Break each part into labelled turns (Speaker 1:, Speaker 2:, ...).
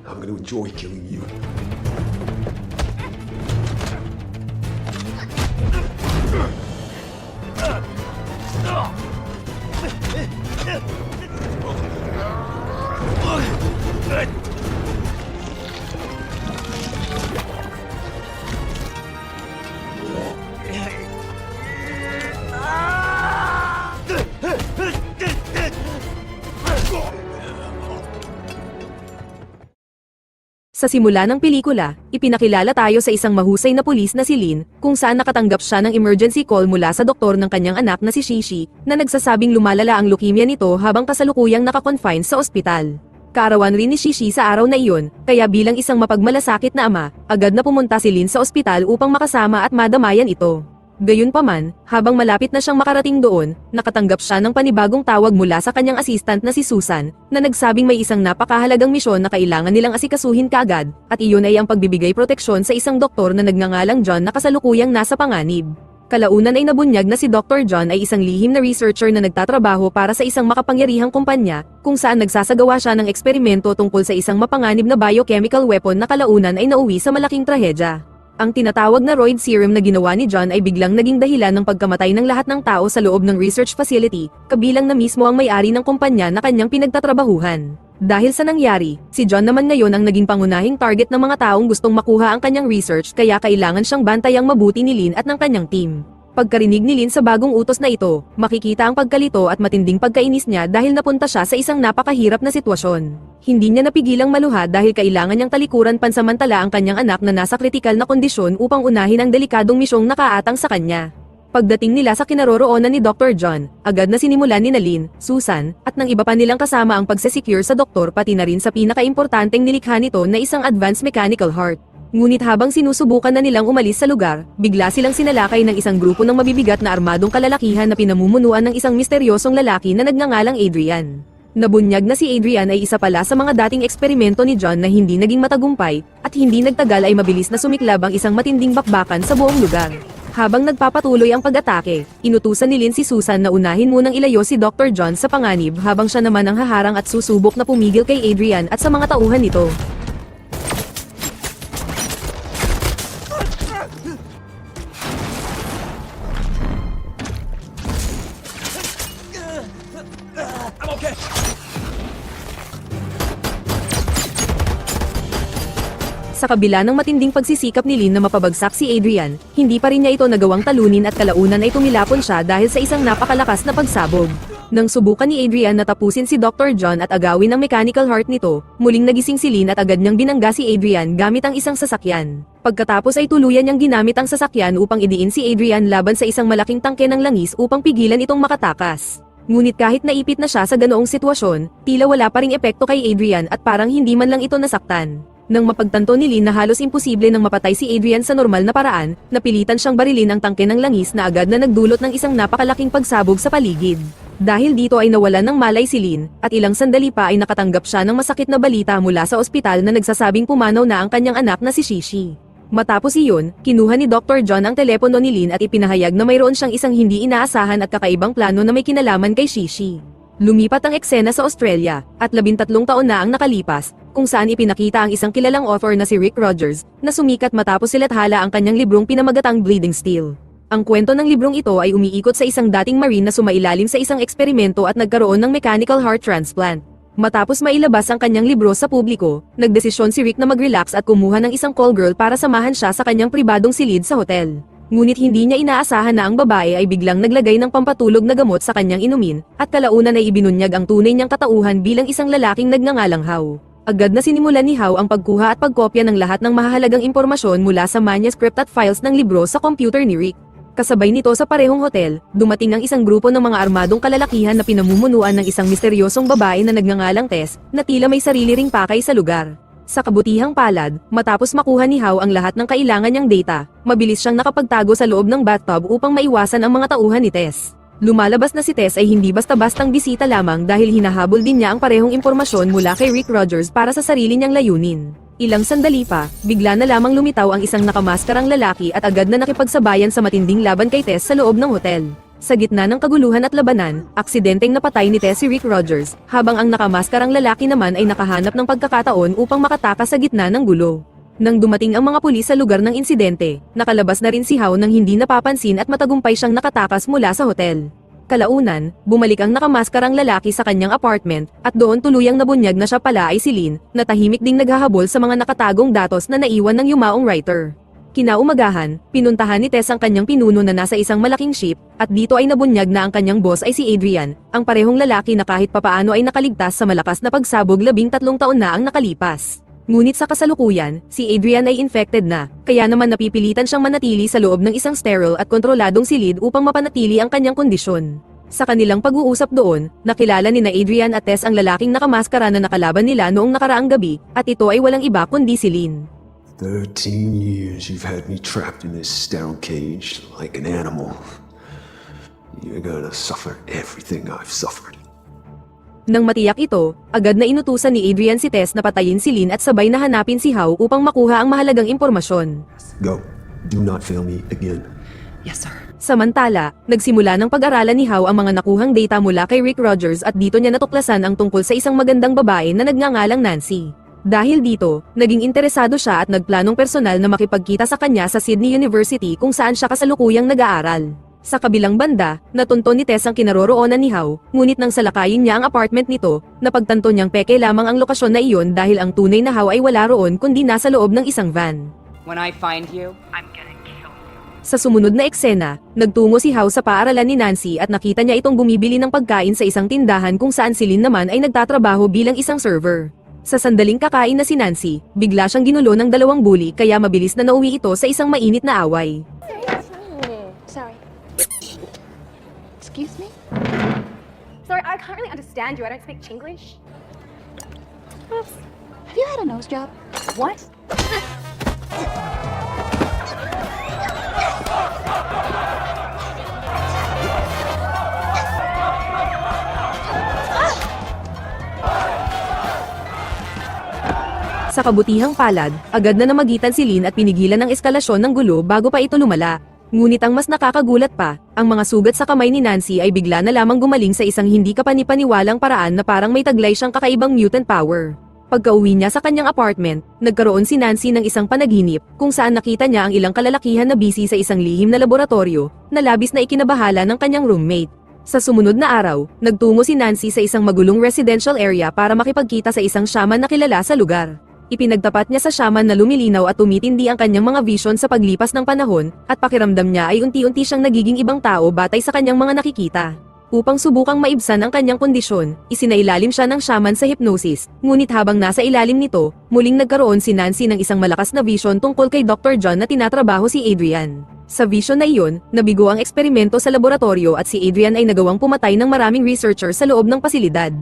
Speaker 1: I'm gonna enjoy killing you.
Speaker 2: Sa simula ng pelikula, ipinakilala tayo sa isang mahusay na pulis na si Lin, kung saan nakatanggap siya ng emergency call mula sa doktor ng kanyang anak na si Shishi, na nagsasabing lumalala ang leukemia nito habang kasalukuyang nakakonfine sa ospital. Kaarawan rin ni Shishi sa araw na iyon, kaya bilang isang mapagmalasakit na ama, agad na pumunta si Lin sa ospital upang makasama at madamayan ito. Gayunpaman, habang malapit na siyang makarating doon, nakatanggap siya ng panibagong tawag mula sa kanyang assistant na si Susan, na nagsabing may isang napakahalagang misyon na kailangan nilang asikasuhin kaagad, at iyon ay ang pagbibigay proteksyon sa isang doktor na nagngangalang John na kasalukuyang nasa panganib. Kalaunan ay nabunyag na si Dr. John ay isang lihim na researcher na nagtatrabaho para sa isang makapangyarihang kumpanya, kung saan nagsasagawa siya ng eksperimento tungkol sa isang mapanganib na biochemical weapon na kalaunan ay nauwi sa malaking trahedya. Ang tinatawag na Roid serum na ginawa ni John ay biglang naging dahilan ng pagkamatay ng lahat ng tao sa loob ng research facility, kabilang na mismo ang may-ari ng kumpanya na kanyang pinagtatrabahuhan. Dahil sa nangyari, si John naman ngayon ang naging pangunahing target ng mga taong gustong makuha ang kanyang research, kaya kailangan siyang bantayang mabuti ni Lin at ng kanyang team. Pagkarinig ni Lin sa bagong utos na ito, makikita ang pagkalito at matinding pagkainis niya dahil napunta siya sa isang napakahirap na sitwasyon. Hindi niya napigilang maluha dahil kailangan niyang talikuran pansamantala ang kanyang anak na nasa kritikal na kondisyon upang unahin ang delikadong misyong nakaatang sa kanya. Pagdating nila sa kinaroroonan ni Dr. John, agad na sinimulan ni Lin, Susan, at ng iba pa nilang kasama ang pagsesecure sa doktor pati na rin sa pinakaimportanteng nilikha nito na isang advanced mechanical heart. Ngunit habang sinusubukan na nilang umalis sa lugar, bigla silang sinalakay ng isang grupo ng mabibigat na armadong kalalakihan na pinamumunuan ng isang misteryosong lalaki na nagngangalang Adrian. Nabunyag na si Adrian ay isa pala sa mga dating eksperimento ni John na hindi naging matagumpay, at hindi nagtagal ay mabilis na sumiklab ang isang matinding bakbakan sa buong lugar. Habang nagpapatuloy ang pag-atake, inutusan ni Lin si Susan na unahin munang ilayo si Dr. John sa panganib habang siya naman ang haharang at susubok na pumigil kay Adrian at sa mga tauhan nito. Sa kabila ng matinding pagsisikap ni Lin na mapabagsak si Adrian, hindi pa rin niya ito nagawang talunin at kalaunan ay tumilapon siya dahil sa isang napakalakas na pagsabog. Nang subukan ni Adrian na tapusin si Dr. John at agawin ang mechanical heart nito, muling nagising si Lin at agad niyang binangga si Adrian gamit ang isang sasakyan. Pagkatapos ay tuluyan niyang ginamit ang sasakyan upang idiin si Adrian laban sa isang malaking tangke ng langis upang pigilan itong makatakas. Ngunit kahit naipit na siya sa ganoong sitwasyon, tila wala pa ring epekto kay Adrian at parang hindi man lang ito nasaktan. Nang mapagtanto ni Lin na halos imposible nang mapatay si Adrian sa normal na paraan, napilitan siyang barilin ang tangke ng langis na agad na nagdulot ng isang napakalaking pagsabog sa paligid. Dahil dito ay nawalan ng malay si Lin, at ilang sandali pa ay nakatanggap siya ng masakit na balita mula sa ospital na nagsasabing pumanaw na ang kanyang anak na si Shishi. Matapos iyon, kinuha ni Dr. John ang telepono ni Lin at ipinahayag na mayroon siyang isang hindi inaasahan at kakaibang plano na may kinalaman kay Shishi. Lumipat ang eksena sa Australia, at 13 taon na ang nakalipas, kung saan ipinakita ang isang kilalang author na si Rick Rogers, na sumikat matapos silathala ang kanyang librong pinamagatang Bleeding Steel. Ang kwento ng librong ito ay umiikot sa isang dating marine na sumailalim sa isang eksperimento at nagkaroon ng mechanical heart transplant. Matapos mailabas ang kanyang libro sa publiko, nagdesisyon si Rick na mag-relax at kumuha ng isang call girl para samahan siya sa kanyang pribadong silid sa hotel. Ngunit hindi niya inaasahan na ang babae ay biglang naglagay ng pampatulog na gamot sa kanyang inumin, at kalaunan ay ibinunyag ang tunay niyang katauhan bilang isang lalaking nagngangalang Hao. Agad na sinimulan ni Hao ang pagkuha at pagkopya ng lahat ng mahahalagang impormasyon mula sa manuscript at files ng libro sa computer ni Rick. Kasabay nito sa parehong hotel, dumating ang isang grupo ng mga armadong kalalakihan na pinamumunuan ng isang misteryosong babae na nagngangalang Tess, na tila may sarili ring pakay sa lugar. Sa kabutihang palad, matapos makuha ni Hao ang lahat ng kailangan niyang data, mabilis siyang nakapagtago sa loob ng bathtub upang maiwasan ang mga tauhan ni Tess. Lumalabas na si Tess ay hindi basta-bastang bisita lamang dahil hinahabol din niya ang parehong impormasyon mula kay Rick Rogers para sa sarili niyang layunin. Ilang sandali pa, bigla na lamang lumitaw ang isang nakamaskarang lalaki at agad na nakipagsabayan sa matinding laban kay Tess sa loob ng hotel. Sa gitna ng kaguluhan at labanan, aksidenteng napatay ni Tess si Rick Rogers, habang ang nakamaskarang lalaki naman ay nakahanap ng pagkakataon upang makatakas sa gitna ng gulo. Nang dumating ang mga pulis sa lugar ng insidente, nakalabas na rin si Howe nang hindi napapansin at matagumpay siyang nakatakas mula sa hotel. Kalaunan, bumalik ang nakamaskarang lalaki sa kanyang apartment, at doon tuluyang nabunyag na siya pala ay si Lynn, na tahimik ding naghahabol sa mga nakatagong datos na naiwan ng yumaong writer. Kinaumagahan, pinuntahan ni Tess ang kanyang pinuno na nasa isang malaking ship, at dito ay nabunyag na ang kanyang boss ay si Adrian, ang parehong lalaki na kahit papaano ay nakaligtas sa malakas na pagsabog 13 taon na ang nakalipas. Ngunit sa kasalukuyan, si Adrian ay infected na, kaya naman napipilitan siyang manatili sa loob ng isang sterile at kontroladong silid upang mapanatili ang kanyang kondisyon. Sa kanilang pag-uusap doon, nakilala ni na Adrian at Tess ang lalaking nakamaskara na nakalaban nila noong nakaraang gabi, at ito ay walang iba kundi si Lynn.
Speaker 1: 13 years you've had me trapped in this sterile cage like an animal. You're gonna suffer everything I've suffered.
Speaker 2: Nang matiyak ito, agad na inutusan ni Adrian si Tess na patayin si Lynn at sabay na hanapin si Howe upang makuha ang mahalagang impormasyon.
Speaker 1: Go. Do not fail me again.
Speaker 3: Yes, sir.
Speaker 2: Samantala, nagsimula ng pag-aralan ni Howe ang mga nakuhang data mula kay Rick Rogers at dito niya natuklasan ang tungkol sa isang magandang babae na nagngangalang Nancy. Dahil dito, naging interesado siya at nagplanong personal na makipagkita sa kanya sa Sydney University kung saan siya kasalukuyang nag-aaral. Sa kabilang banda, natunto ni Tess ang kinaroroonan ni Howe, ngunit nang salakayin niya ang apartment nito, napagtanto niyang peke lamang ang lokasyon na iyon dahil ang tunay na Howe ay wala roon kundi nasa loob ng isang van.
Speaker 3: When I find you, I'm gonna kill you.
Speaker 2: Sa sumunod na eksena, nagtungo si Howe sa paaralan ni Nancy at nakita niya itong bumibili ng pagkain sa isang tindahan kung saan si Lynn naman ay nagtatrabaho bilang isang server. Sa sandaling kakain na si Nancy, bigla siyang ginulo ng dalawang bully kaya mabilis na nauwi ito sa isang mainit na away.
Speaker 4: Sorry. Excuse me? Sorry, I can't really understand you. I don't speak Chinglish. Have you had a nose job? What?
Speaker 2: Sa kabutihang palad, agad na namagitan si Lynn at pinigilan ang eskalasyon ng gulo bago pa ito lumala. Ngunit ang mas nakakagulat pa, ang mga sugat sa kamay ni Nancy ay bigla na lamang gumaling sa isang hindi kapanipaniwalang paraan na parang may taglay siyang kakaibang mutant power. Pagka-uwi niya sa kanyang apartment, nagkaroon si Nancy ng isang panaginip kung saan nakita niya ang ilang kalalakihan na busy sa isang lihim na laboratorio na labis na ikinabahala ng kanyang roommate. Sa sumunod na araw, nagtungo si Nancy sa isang magulong residential area para makipagkita sa isang shaman na kilala sa lugar. Ipinagtapat niya sa shaman na lumilinaw at tumitindi ang kanyang mga vision sa paglipas ng panahon, at pakiramdam niya ay unti-unti siyang nagiging ibang tao batay sa kanyang mga nakikita. Upang subukang maibsan ang kanyang kondisyon, isinailalim siya ng shaman sa hypnosis, ngunit habang nasa ilalim nito, muling nagkaroon si Nancy ng isang malakas na vision tungkol kay Dr. John na tinatrabaho si Adrian. Sa vision na iyon, nabigo ang eksperimento sa laboratorio at si Adrian ay nagawang pumatay ng maraming researcher sa loob ng pasilidad.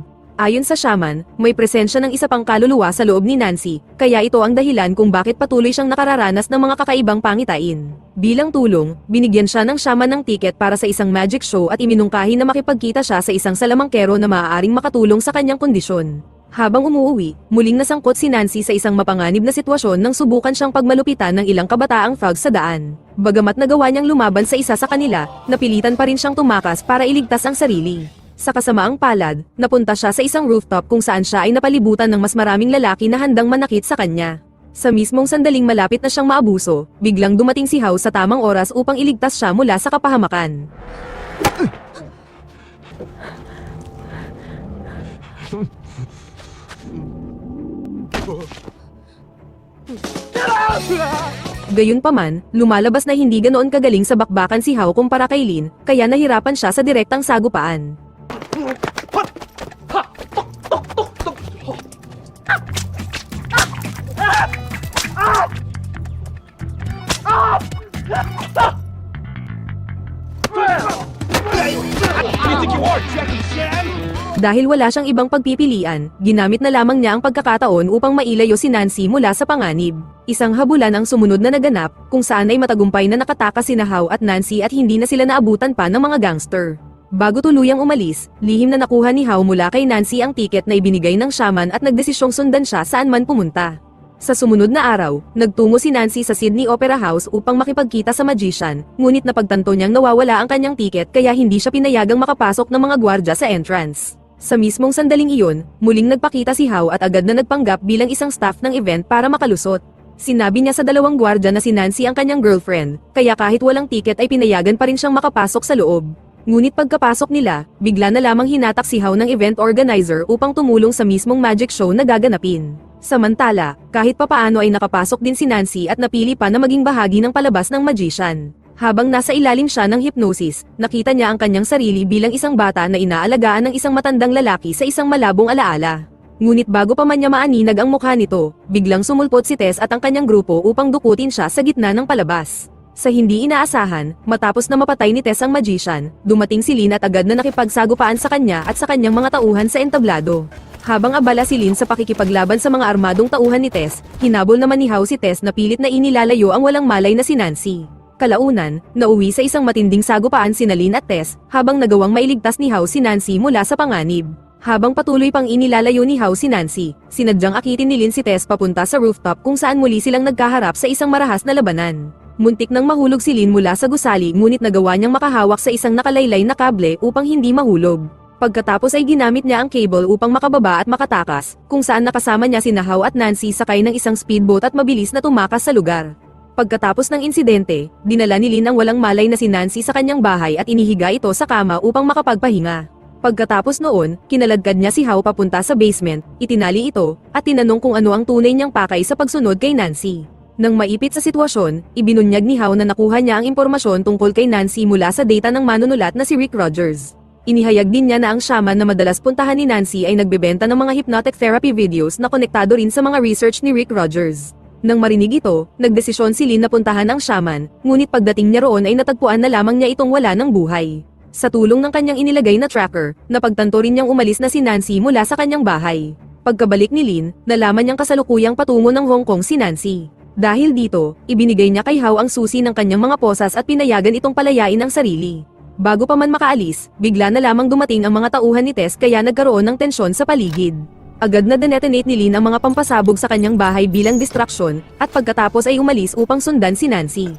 Speaker 2: Ayon sa shaman, may presensya ng isa pang kaluluwa sa loob ni Nancy, kaya ito ang dahilan kung bakit patuloy siyang nakararanas ng mga kakaibang pangitain. Bilang tulong, binigyan siya ng shaman ng tiket para sa isang magic show at iminungkahi na makipagkita siya sa isang salamangkero na maaaring makatulong sa kanyang kondisyon. Habang umuuwi, muling nasangkot si Nancy sa isang mapanganib na sitwasyon nang subukan siyang pagmalupitan ng ilang kabataang thugs sa daan. Bagamat nagawa niyang lumaban sa isa sa kanila, napilitan pa rin siyang tumakas para iligtas ang sarili. Sa kasamaang palad, napunta siya sa isang rooftop kung saan siya ay napalibutan ng mas maraming lalaki na handang manakit sa kanya. Sa mismong sandaling malapit na siyang maabuso, biglang dumating si Howe sa tamang oras upang iligtas siya mula sa kapahamakan. Gayunpaman, lumalabas na hindi ganoon kagaling sa bakbakan si Howe kumpara kay Lynn, kaya nahirapan siya sa direktang sagupaan. Dahil wala siyang ibang pagpipilian, ginamit na lamang niya ang pagkakataon upang mailayo si Nancy mula sa panganib. Isang habulan ang sumunod na naganap, kung saan ay matagumpay na nakatakas sina Howe at Nancy at hindi na sila naabutan pa ng mga gangster. Bago tuluyang umalis, lihim na nakuha ni Howe mula kay Nancy ang tiket na ibinigay ng shaman at nagdesisyong sundan siya saan man pumunta. Sa sumunod na araw, nagtungo si Nancy sa Sydney Opera House upang makipagkita sa magician, ngunit napagtanto niyang nawawala ang kanyang tiket kaya hindi siya pinayagang makapasok ng mga gwardya sa entrance. Sa mismong sandaling iyon, muling nagpakita si Howe at agad na nagpanggap bilang isang staff ng event para makalusot. Sinabi niya sa dalawang gwardya na si Nancy ang kanyang girlfriend, kaya kahit walang tiket ay pinayagan pa rin siyang makapasok sa loob. Ngunit pagkapasok nila, bigla na lamang hinatak si Howe ng event organizer upang tumulong sa mismong magic show na gaganapin. Samantala, kahit papaano ay nakapasok din si Nancy at napili pa na maging bahagi ng palabas ng magician. Habang nasa ilalim siya ng hypnosis, nakita niya ang kanyang sarili bilang isang bata na inaalagaan ng isang matandang lalaki sa isang malabong alaala. Ngunit bago pa man niya maaninag ang mukha nito, biglang sumulpot si Tess at ang kanyang grupo upang dukutin siya sa gitna ng palabas. Sa hindi inaasahan, matapos na mapatay ni Tess ang magician, dumating si Lynn at agad na nakipagsagupaan sa kanya at sa kanyang mga tauhan sa entablado. Habang abala si Lynn sa pakikipaglaban sa mga armadong tauhan ni Tess, hinabol naman ni Howe si Tess na pilit na inilalayo ang walang malay na si Nancy. Kalaunan, nauwi sa isang matinding sagupaan sina Lynn at Tess, habang nagawang mailigtas ni Howe si Nancy mula sa panganib. Habang patuloy pang inilalayo ni Howe si Nancy, sinadyang akitin ni Lynn si Tess papunta sa rooftop kung saan muli silang nagkaharap sa isang marahas na labanan. Muntik nang mahulog si Lynn mula sa gusali ngunit nagawa niyang makahawak sa isang nakalaylay na kable upang hindi mahulog. Pagkatapos ay ginamit niya ang cable upang makababa at makatakas, kung saan nakasama niya sina Howe at Nancy sakay ng isang speedboat at mabilis na tumakas sa lugar. Pagkatapos ng insidente, dinala ni Lynn ang walang malay na si Nancy sa kanyang bahay at inihiga ito sa kama upang makapagpahinga. Pagkatapos noon, kinaladkad niya si Howe papunta sa basement, itinali ito, at tinanong kung ano ang tunay niyang pakay sa pagsunod kay Nancy. Nang maipit sa sitwasyon, ibinunyag ni Howe na nakuha niya ang impormasyon tungkol kay Nancy mula sa data ng manunulat na si Rick Rogers. Inihayag din niya na ang shaman na madalas puntahan ni Nancy ay nagbebenta ng mga hypnotic therapy videos na konektado rin sa mga research ni Rick Rogers. Nang marinig ito, nagdesisyon si Lynn na puntahan ang shaman, ngunit pagdating niya roon ay natagpuan na lamang niya itong wala ng buhay. Sa tulong ng kanyang inilagay na tracker, napagtanto rin niyang umalis na si Nancy mula sa kanyang bahay. Pagkabalik ni Lynn, nalaman niyang kasalukuyang patungo ng Hong Kong si Nancy. Dahil dito, ibinigay niya kay Howe ang susi ng kanyang mga posas at pinayagan itong palayain ang sarili. Bago pa man makaalis, bigla na lamang dumating ang mga tauhan ni Tess kaya nagkaroon ng tensyon sa paligid. Agad na detonate ni Lynn ang mga pampasabog sa kanyang bahay bilang distraction, at pagkatapos ay umalis upang sundan si Nancy.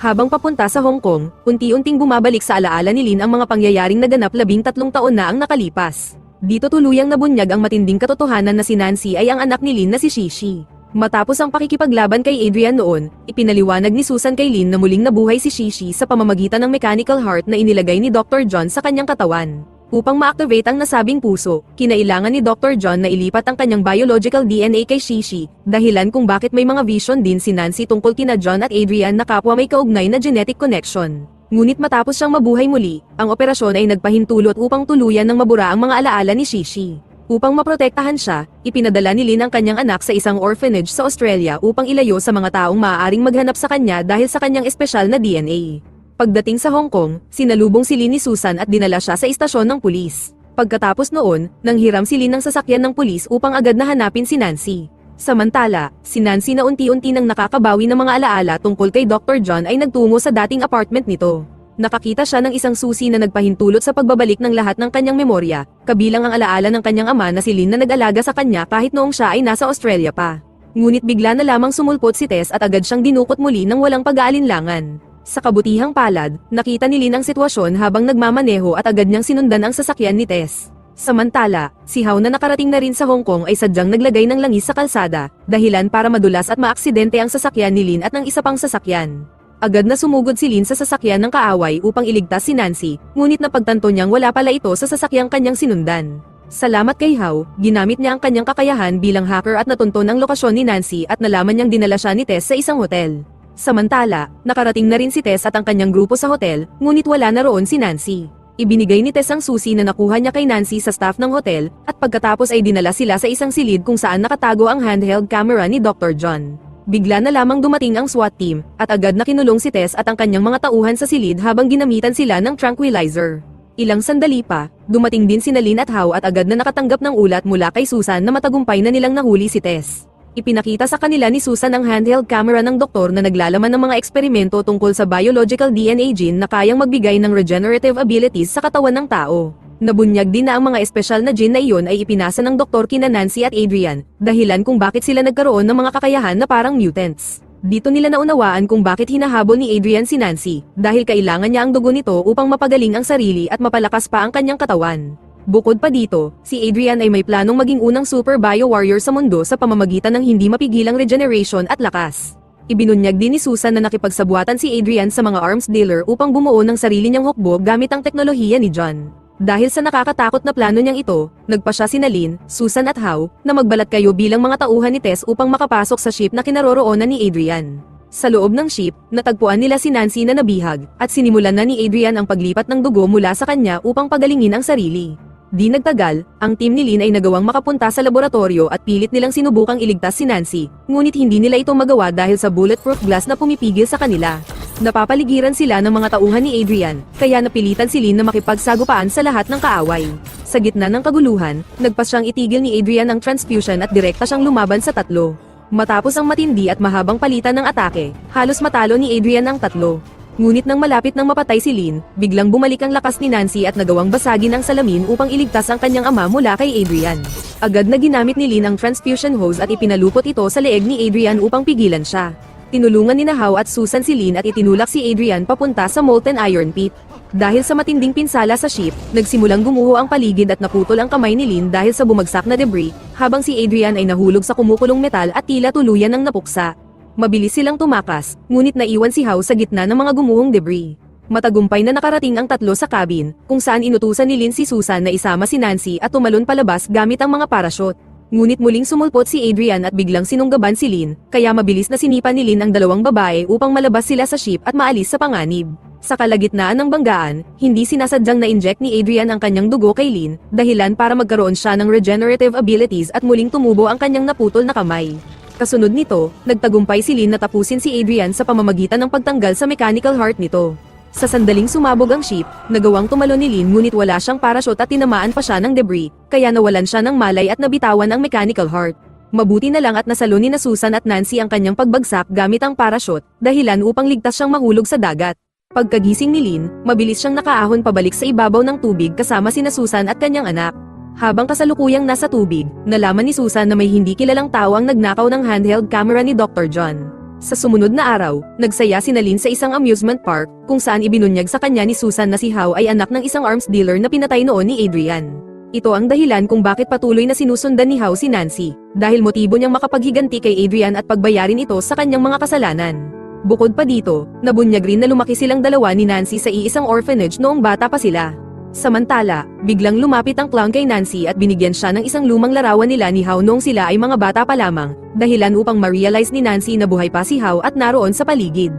Speaker 2: Habang papunta sa Hong Kong, unti-unting bumabalik sa alaala ni Lynn ang mga pangyayaring naganap 13 taon na ang nakalipas. Dito tuluyang nabunyag ang matinding katotohanan na si Nancy ay ang anak ni Lynn na si Shishi. Matapos ang pakikipaglaban kay Adrian noon, ipinaliwanag ni Susan kay Lynn na muling nabuhay si Shishi sa pamamagitan ng mechanical heart na inilagay ni Dr. John sa kanyang katawan. Upang ma-activate ang nasabing puso, kinailangan ni Dr. John na ilipat ang kanyang biological DNA kay Shishi, dahilan kung bakit may mga vision din si Nancy tungkol kina John at Adrian na kapwa may kaugnay na genetic connection. Ngunit matapos siyang mabuhay muli, ang operasyon ay nagpahintulot upang tuluyan ng mabura ang mga alaala ni Shishi. Upang maprotektahan siya, ipinadala ni Lynn ang kanyang anak sa isang orphanage sa Australia upang ilayo sa mga taong maaaring maghanap sa kanya dahil sa kanyang espesyal na DNA. Pagdating sa Hong Kong, sinalubong si Lynn ni Susan at dinala siya sa istasyon ng pulis. Pagkatapos noon, nanghiram si Lynn ng sasakyan ng pulis upang agad na hanapin si Nancy. Samantala, si Nancy na unti-unti nang nakakabawi ng mga alaala tungkol kay Dr. John ay nagtungo sa dating apartment nito. Nakakita siya ng isang susi na nagpahintulot sa pagbabalik ng lahat ng kanyang memorya, kabilang ang alaala ng kanyang ama na si Lynn na nag-alaga sa kanya kahit noong siya ay nasa Australia pa. Ngunit bigla na lamang sumulpot si Tess at agad siyang dinukot muli ng walang pag-aalinlangan. Sa kabutihang palad, nakita ni Lynn ang sitwasyon habang nagmamaneho at agad niyang sinundan ang sasakyan ni Tess. Samantala, si Howe na nakarating na rin sa Hong Kong ay sadyang naglagay ng langis sa kalsada, dahilan para madulas at maaksidente ang sasakyan ni Lynn at ng isa pang sasakyan. Agad na sumugod si Lynn sa sasakyan ng kaaway upang iligtas si Nancy, ngunit napagtanto niyang wala pala ito sa sasakyang kanyang sinundan. Salamat kay Howe, ginamit niya ang kanyang kakayahan bilang hacker at natunton ang lokasyon ni Nancy at nalaman niyang dinala siya ni Tess sa isang hotel. Samantala, nakarating na rin si Tess at ang kanyang grupo sa hotel, ngunit wala na roon si Nancy. Ibinigay ni Tess ang susi na nakuha niya kay Nancy sa staff ng hotel, at pagkatapos ay dinala sila sa isang silid kung saan nakatago ang handheld camera ni Dr. John. Bigla na lamang dumating ang SWAT team, at agad na kinulong si Tess at ang kanyang mga tauhan sa silid habang ginamitan sila ng tranquilizer. Ilang sandali pa, dumating din si Lynn at Hao at agad na nakatanggap ng ulat mula kay Susan na matagumpay na nilang nahuli si Tess. Ipinakita sa kanila ni Susan ang handheld camera ng doktor na naglalaman ng mga eksperimento tungkol sa biological DNA gene na kayang magbigay ng regenerative abilities sa katawan ng tao. Nabunyag din na ang mga espesyal na gene na iyon ay ipinasa ng doktor kina Nancy at Adrian, dahilan kung bakit sila nagkaroon ng mga kakayahan na parang mutants. Dito nila naunawaan kung bakit hinahabol ni Adrian si Nancy, dahil kailangan niya ang dugo nito upang mapagaling ang sarili at mapalakas pa ang kanyang katawan. Bukod pa dito, si Adrian ay may planong maging unang super bio warrior sa mundo sa pamamagitan ng hindi mapigilang regeneration at lakas. Ibinunyag din ni Susan na nakipagsabuatan si Adrian sa mga arms dealer upang bumuo ng sarili niyang hukbo gamit ang teknolohiya ni John. Dahil sa nakakatakot na plano niyang ito, nagpa siya sina Lynn, Susan at Hao, na magbalat kayo bilang mga tauhan ni Tess upang makapasok sa ship na kinaroroonan ni Adrian. Sa loob ng ship, natagpuan nila si Nancy na nabihag, at sinimulan na ni Adrian ang paglipat ng dugo mula sa kanya upang pagalingin ang sarili. Di nagtagal, ang team ni Lynn ay nagawang makapunta sa laboratorio at pilit nilang sinubukang iligtas si Nancy, ngunit hindi nila ito magawa dahil sa bulletproof glass na pumipigil sa kanila. Napapaligiran sila ng mga tauhan ni Adrian, kaya napilitan si Lynn na makipagsagupaan sa lahat ng kaaway. Sa gitna ng kaguluhan, nagpas siyang itigil ni Adrian ang transfusion at direkta siyang lumaban sa tatlo. Matapos ang matindi at mahabang palitan ng atake, halos matalo ni Adrian ang tatlo. Ngunit nang malapit nang mapatay si Lynn, biglang bumalik ang lakas ni Nancy at nagawang basagin ang salamin upang iligtas ang kanyang ama mula kay Adrian. Agad na ginamit ni Lynn ang transfusion hose at ipinalupot ito sa leeg ni Adrian upang pigilan siya. Tinulungan ni Hao at Susan si Lynn at itinulak si Adrian papunta sa molten iron pit. Dahil sa matinding pinsala sa ship, nagsimulang gumuho ang paligid at naputol ang kamay ni Lynn dahil sa bumagsak na debris, habang si Adrian ay nahulog sa kumukulong metal at tila tuluyan ng napuksa. Mabilis silang tumakas, ngunit naiwan si Hao sa gitna ng mga gumuhong debris. Matagumpay na nakarating ang tatlo sa cabin, kung saan inutusan ni Lynn si Susan na isama si Nancy at tumalon palabas gamit ang mga parachute. Ngunit muling sumulpot si Adrian at biglang sinunggaban si Lynn, kaya mabilis na sinipan ni Lynn ang dalawang babae upang malabas sila sa ship at maalis sa panganib. Sa kalagitnaan ng banggaan, hindi sinasadyang na-inject ni Adrian ang kanyang dugo kay Lynn, dahilan para magkaroon siya ng regenerative abilities at muling tumubo ang kanyang naputol na kamay. Kasunod nito, nagtagumpay si Lynn na tapusin si Adrian sa pamamagitan ng pagtanggal sa mechanical heart nito. Sa sandaling sumabog ang ship, nagawang tumalon ni Lynn ngunit wala siyang parachute at tinamaan pa siya ng debris, kaya nawalan siya ng malay at nabitawan ang mechanical heart. Mabuti na lang at nasalo ni Susan at Nancy ang kanyang pagbagsak gamit ang parachute, dahilan upang ligtas siyang mahulog sa dagat. Pagkagising ni Lynn, mabilis siyang nakaahon pabalik sa ibabaw ng tubig kasama sina Susan at kanyang anak. Habang kasalukuyang nasa tubig, nalaman ni Susan na may hindi kilalang tao ang nagnakaw ng handheld camera ni Dr. John. Sa sumunod na araw, nagsaya si Lynn sa isang amusement park, kung saan ibinunyag sa kanya ni Susan na si Hao ay anak ng isang arms dealer na pinatay noon ni Adrian. Ito ang dahilan kung bakit patuloy na sinusundan ni Hao si Nancy, dahil motibo niyang makapaghiganti kay Adrian at pagbayarin ito sa kanyang mga kasalanan. Bukod pa dito, nabunyag rin na lumaki silang dalawa ni Nancy sa iisang orphanage noong bata pa sila. Samantala, biglang lumapit ang clown kay Nancy at binigyan siya ng isang lumang larawan nila ni Hao noong sila ay mga bata pa lamang, dahilan upang ma-realize ni Nancy na buhay pa si Hao at naroon sa paligid.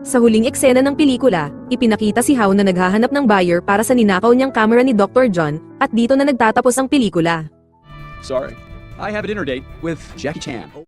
Speaker 2: Sa huling eksena ng pelikula, ipinakita si Hao na naghahanap ng buyer para sa ninakaw niyang camera ni Dr. John, at dito na nagtatapos ang pelikula.
Speaker 5: Sorry. I have a dinner date with Jackie Chan.